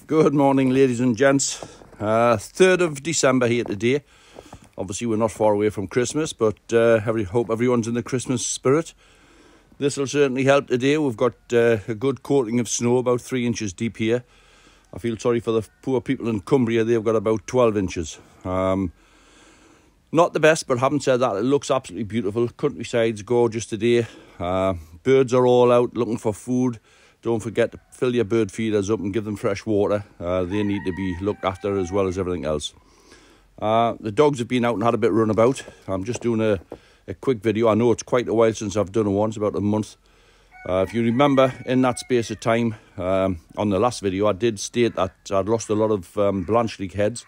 Good morning, ladies and gents. 3rd of December here today. Obviously, we're not far away from Christmas, but hope everyone's in the Christmas spirit. This will certainly help today. We've got a good coating of snow, about 3 inches deep here. I feel sorry for the poor people in Cumbria. They've got about 12 inches. Not the best, but having said that, it looks absolutely beautiful. Countryside's gorgeous today. Birds are all out looking for food. Don't forget to fill your bird feeders up and give them fresh water. They need to be looked after as well as everything else. The dogs have been out and had a bit run about. I'm just doing a quick video. I know it's quite a while since I've done one. It's about a month. If you remember, in that space of time, on the last video, I did state that I'd lost a lot of Blanchleek heads.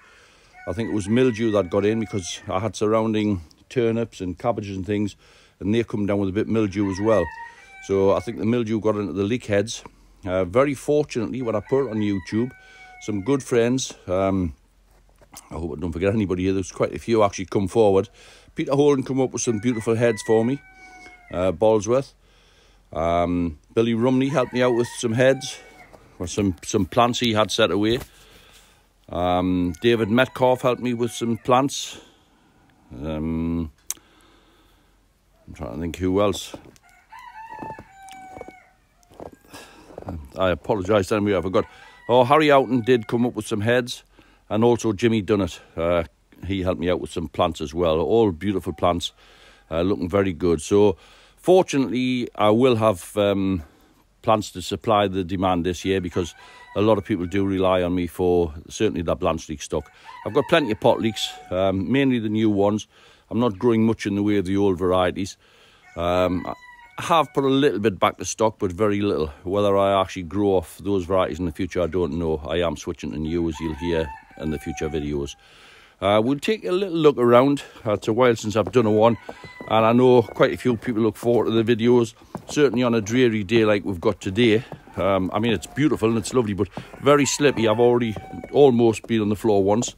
I think it was mildew that got in because I had surrounding turnips and cabbages and things, and they come down with a bit mildew as well. So I think the mildew got into the leek heads. Very fortunately, when I put it on YouTube, some good friends, I hope I don't forget anybody here, there's quite a few actually come forward. Peter Holden come up with some beautiful heads for me, Ballsworth. Billy Rumney helped me out with some heads, or some plants he had set away. David Metcalf helped me with some plants. I'm trying to think who else. I apologise anyway, I forgot. Oh, Harry Oughton did come up with some heads, and also Jimmy Dunnett. He helped me out with some plants as well. All beautiful plants, looking very good. So, fortunately, I will have plants to supply the demand this year because a lot of people do rely on me for certainly that Blanchleek stock. I've got plenty of pot leeks, mainly the new ones. I'm not growing much in the way of the old varieties. I have put a little bit back to stock, but very little. Whether I actually grow off those varieties in the future, I don't know. I am switching to new, as you'll hear in the future videos. We'll take a little look around. It's a while since I've done one, and I know quite a few people look forward to the videos. Certainly on a dreary day like we've got today. I mean, it's beautiful and it's lovely, but very slippy. I've already almost been on the floor once.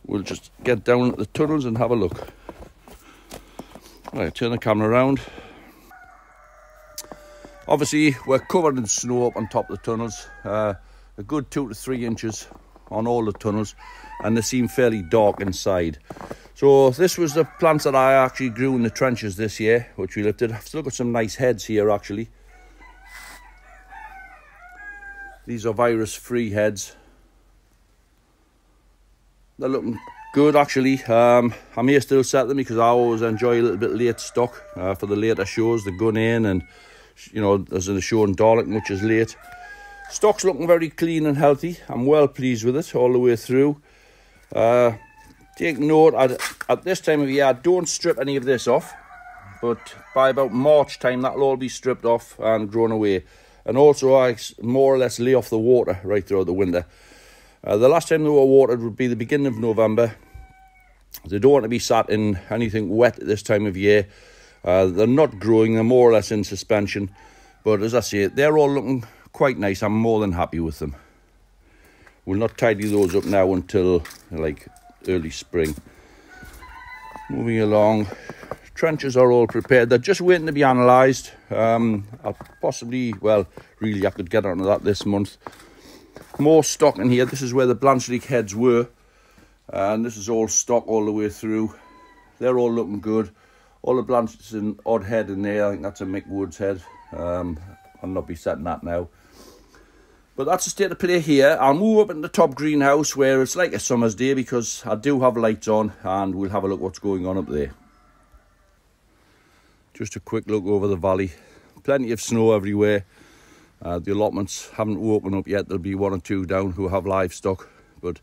We'll just get down the tunnels and have a look. Right, turn the camera around. Obviously, we're covered in snow up on top of the tunnels, a good 2 to 3 inches on all the tunnels, and they seem fairly dark inside. So this was the plants that I actually grew in the trenches this year, which we lifted. I've still got some nice heads here, actually. These are virus-free heads. They're looking good, actually. I may still set them because I always enjoy a little bit late stock for the later shows, the gun in, and you know, there's a show in Darlington which is late. Stock's looking very clean and healthy. I'm well pleased with it all the way through. Take note, at this time of year, I don't strip any of this off, but by about March time, that'll all be stripped off and grown away. And also, I more or less lay off the water right throughout the winter. The last time they were watered would be the beginning of November. They don't want to be sat in anything wet at this time of year. They're not growing, they're more or less in suspension. But as I say, they're all looking quite nice. I'm more than happy with them. We'll not tidy those up now until like early spring. Moving along, trenches are all prepared. They're just waiting to be analysed. I'll possibly, well, really I could get onto that this month. More stock in here. This is where the Blanchleek heads were. And this is all stock all the way through. They're all looking good. All the Blanchleek's an odd head in there. I think that's a Mick Woods head. I'll not be setting that now. But that's the state of play here. I'll move up in the top greenhouse where it's like a summer's day because I do have lights on, and we'll have a look what's going on up there. Just a quick look over the valley. Plenty of snow everywhere. The allotments haven't woken up yet. There'll be 1 or 2 down who have livestock. But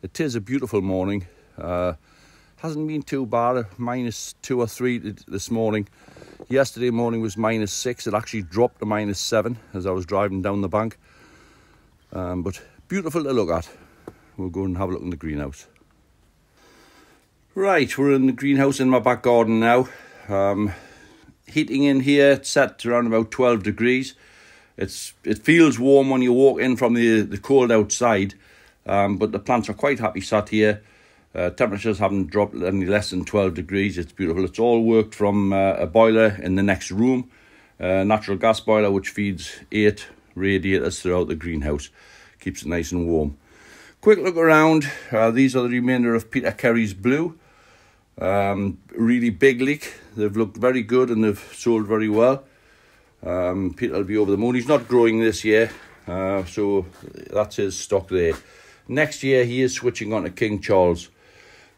it is a beautiful morning. Hasn't been too bad, -2 or 3 this morning. Yesterday morning was -6. It actually dropped to -7 as I was driving down the bank. But beautiful to look at. We'll go and have a look in the greenhouse. Right, we're in the greenhouse in my back garden now. Heating in here, it's set to around about 12 degrees. It feels warm when you walk in from the cold outside, but the plants are quite happy sat here. Temperatures haven't dropped any less than 12 degrees. It's beautiful. It's all worked from a boiler in the next room, a natural gas boiler which feeds 8 radiators throughout the greenhouse. keeps it nice and warm. Quick look around. These are the remainder of Peter Kerry's Blue. Really big leek. They've looked very good and they've sold very well. Peter will be over the moon. He's not growing this year, so that's his stock there. Next year he is switching on to King Charles.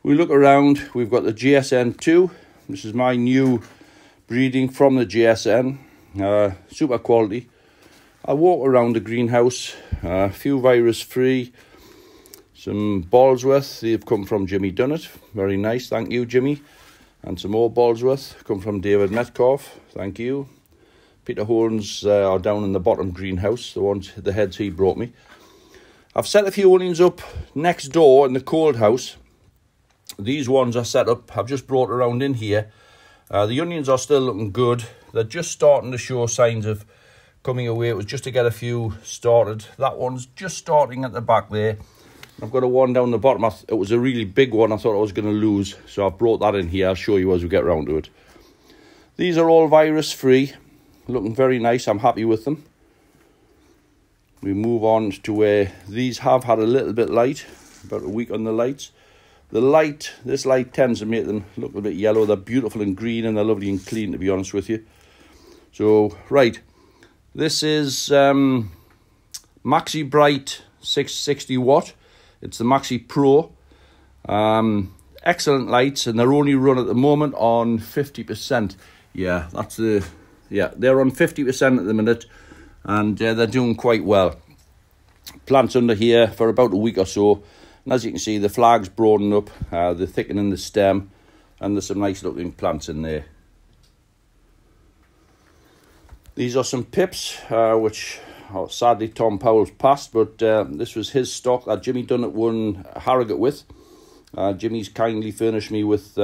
We look around. We've got the GSN2. This is my new breeding from the GSN. Super quality. I walk around the greenhouse. A few virus free. Some Ballsworth. They've come from Jimmy Dunnett. Very nice. Thank you, Jimmy. And some more Ballsworth come from David Metcalf. Thank you. Peter Horns are down in the bottom greenhouse, the heads he brought me. I've set a few onions up next door in the cold house. These ones are set up. I've just brought around in here. The onions are still looking good. They're just starting to show signs of coming away. It was just to get a few started. That one's just starting at the back there. I've got a one down the bottom. It was a really big one. I thought I was going to lose, so I've brought that in here. I'll show you as we get around to it. These are all virus free. Looking very nice. I'm happy with them. We move on to where these have had a little bit light, about a week on the lights. This light tends to make them look a bit yellow. They're beautiful and green and they're lovely and clean, to be honest with you. So, right. This is Maxi Bright 660 watt. It's the Maxi Pro. Excellent lights, and they're only run at the moment on 50%. Yeah, they're on 50% at the minute, and they're doing quite well. Plants under here for about a week or so, and as you can see, the flag's broadening up, they're thickening the stem, and there's some nice looking plants in there. These are some pips, which sadly Tom Powell's passed, but this was his stock that Jimmy Dunnett won Harrogate with. Jimmy's kindly furnished me with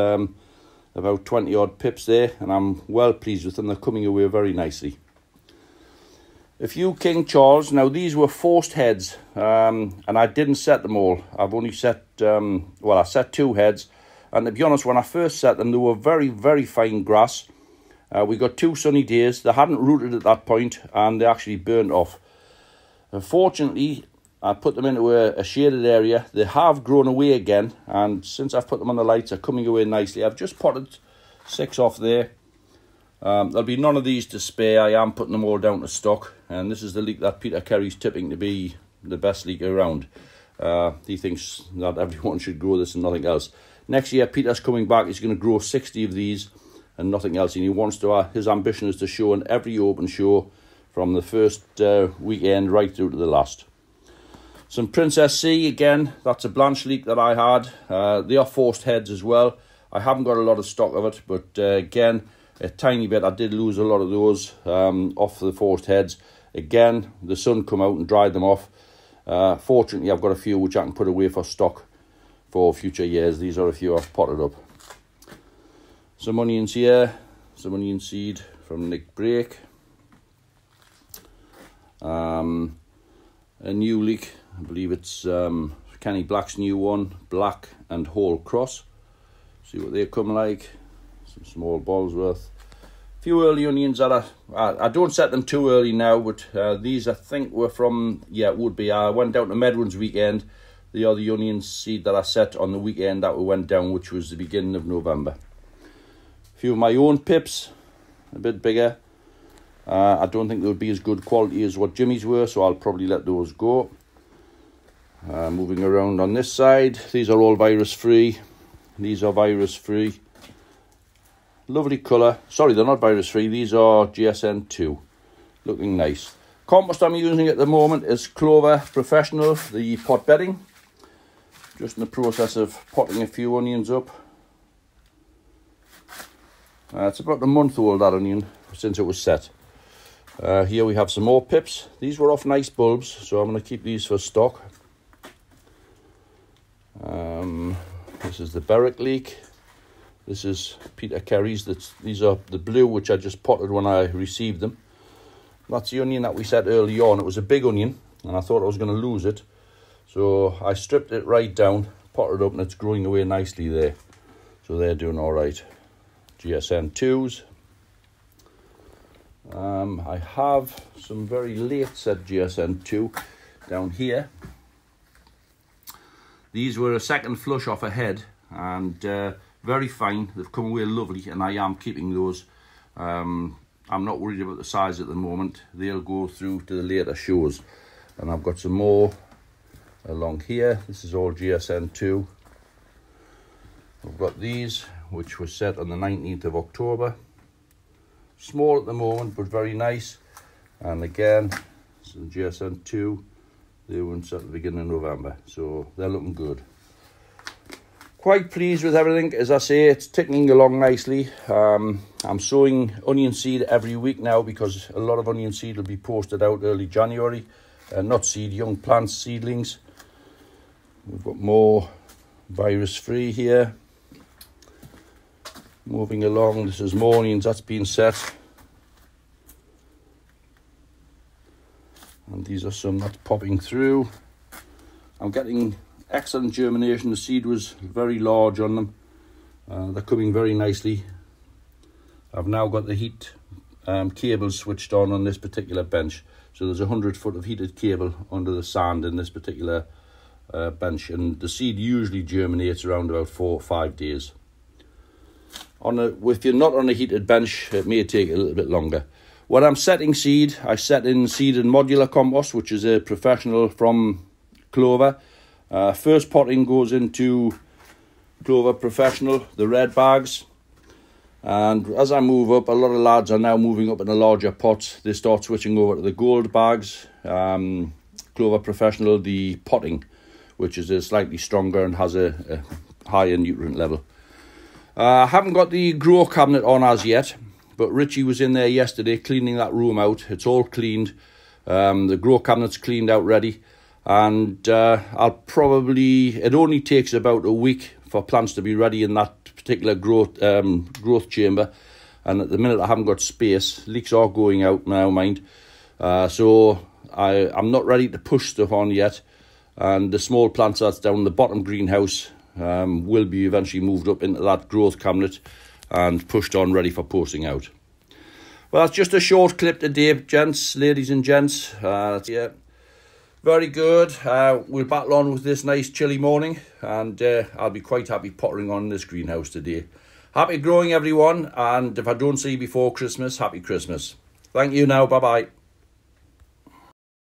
about 20 odd pips there, and I'm well pleased with them. They're coming away very nicely. A few King Charles. Now these were forced heads, and I didn't set them all. I've only set, I set 2 heads, and to be honest, when I first set them, they were very, very fine grass. We got 2 sunny days. They hadn't rooted at that point, and they actually burnt off. Fortunately, I put them into a shaded area. They have grown away again, and since I've put them on the lights, they're coming away nicely. I've just potted 6 off there. There'll be none of these to spare. I am putting them all down to stock, and this is the leek that Peter Kerry's tipping to be the best leek around. He thinks that everyone should grow this and nothing else. Next year, Peter's coming back. He's going to grow 60 of these and nothing else, and he wants to. His ambition is to show in every open show from the first weekend right through to the last. Some Princess C, again, that's a Blanche leek that I had. They are forced heads as well. I haven't got a lot of stock of it, but again, a tiny bit. I did lose a lot of those off the forced heads. Again, the sun come out and dried them off. Fortunately, I've got a few which I can put away for stock for future years. These are a few I've potted up. Some onions here, some onion seed from Nick Brake. A new leek, I believe it's Kenny Black's new one, Black and Whole Cross. See what they come like. Some small Ballsworth. A few early onions that I don't set them too early now, but these I think were from, it would be. I went down to Medwin's weekend. They are the onion seed that I set on the weekend that we went down, which was the beginning of November. A few of my own pips, a bit bigger. I don't think they would be as good quality as what Jimmy's were, so I'll probably let those go. Moving around on this side, these are all virus free. These are virus free. Lovely colour. Sorry, they're not virus free. These are GSN2. Looking nice. Compost I'm using at the moment is Clover Professional, the pot bedding. Just in the process of potting a few onions up. It's about a month old, that onion, since it was set. Here we have some more pips. These were off nice bulbs, so I'm going to keep these for stock. This is the Berwick leek. This is Peter Kerry's. These are the blue, which I just potted when I received them. That's the onion that we set early on. It was a big onion, and I thought I was going to lose it. So I stripped it right down, potted up, and it's growing away nicely there. So they're doing all right. GSN2s. I have some very late set GSN2. down here. These were a second flush off a head, and very fine. They've come away lovely, and I am keeping those. I'm not worried about the size at the moment. They'll go through to the later shows. And I've got some more along here. This is all GSN 2. I've got these, which were set on the 19th of October. Small at the moment, but very nice. And again, some GSN 2. They were set at the beginning of November, so they're looking good. Quite pleased with everything. As I say, it's ticking along nicely. I'm sowing onion seed every week now, because a lot of onion seed will be posted out early January. Not seed, young plants, seedlings. We've got more virus free here. Moving along, this is more onions that's been set. And these are some that's popping through. I'm getting excellent germination. The seed was very large on them. They're coming very nicely. I've now got the heat cables switched on this particular bench. So there's 100 foot of heated cable under the sand in this particular bench. And the seed usually germinates around about 4 or 5 days. If you're not on a heated bench, it may take a little bit longer. When I'm setting seed, I set in seed and modular compost, which is a professional from Clover. First potting goes into Clover Professional, the red bags. And as I move up, a lot of lads are now moving up in the larger pots. They start switching over to the gold bags. Clover Professional, the potting, which is slightly stronger and has a higher nutrient level. I haven't got the grow cabinet on as yet, but Richie was in there yesterday cleaning that room out. It's all cleaned. The grow cabinet's cleaned out ready. And it only takes about a week for plants to be ready in that particular growth chamber. And at the minute I haven't got space. Leeks are going out now, mind. So I'm not ready to push stuff on yet. And the small plants that's down the bottom greenhouse will be eventually moved up into that growth cabinet and pushed on ready for posting out. Well, that's just a short clip today, gents, ladies and gents. Yeah, very good. We'll battle on with this nice chilly morning, and I'll be quite happy pottering on this greenhouse today. Happy growing, everyone, and if I don't see you before Christmas, happy Christmas. Thank you now, bye-bye.